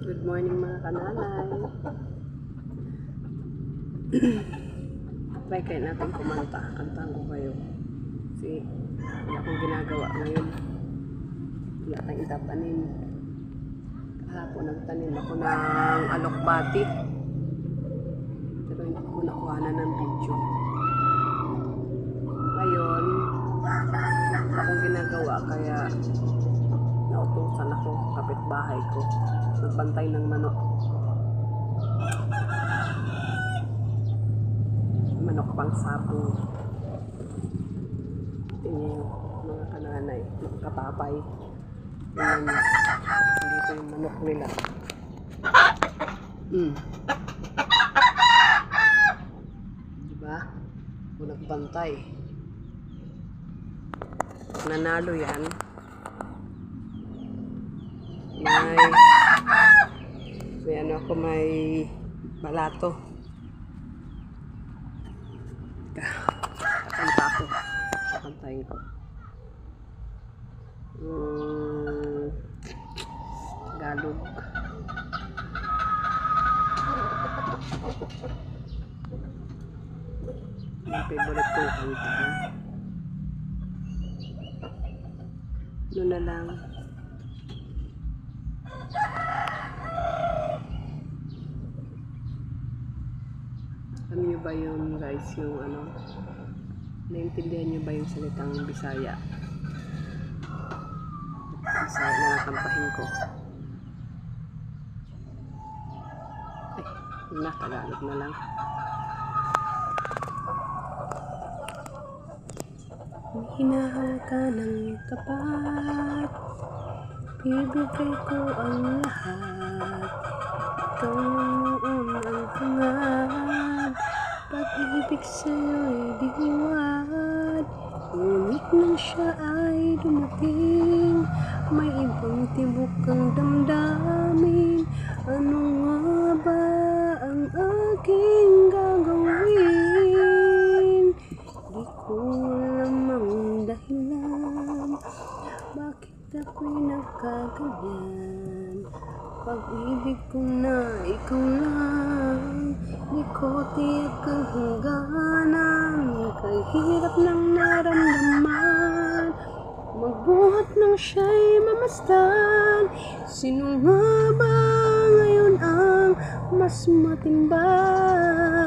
Good morning mga kananay. Try kayo natin kumanta. Kantahan ko kayo. Kasi wala akong ginagawa ngayon. Wala tayong itapanin. Kahapon nagtanim ako ng alokbati. Pero hindi ko nakuha na ng video. Ngayon, wala akong ginagawa kaya nautusan ako kapitbahay ko. Nagbantay ng manok. Manok pang sabong. Tingnan mga kananay, katapay. Tingnan dito yung manok nila. Diba? Kung nagbantay. Nanalo yan. May balato. Kanta ko. Kantahin ko. Tagalog. Yung favorite ko yung kanta. Ano na lang. Alam nyo ba yun guys, yung ano, naintindihan nyo ba yung salitang Bisaya? Bisaya na nakampahin ko. Ay, Tagalog na lang. Hinahal ka ng tapat, bibigay ko ang lahat. Ikaw noon ang hangad, pag-ibig sa'yo'y dihuwad. Ngunit nang siya ay dumating, may ibang tibok ang damdamin. Ano nga ba ang aking gagawin? Di ko alam ang dahilan, bakit ako'y nagkaganyan. Pag-ibig ko na ikaw lang, di ko tiyak ang hangganan. Kahirap ng naramdaman, magbuhat ng siya'y mamasdan. Sino nga ba ngayon ang mas matimbang?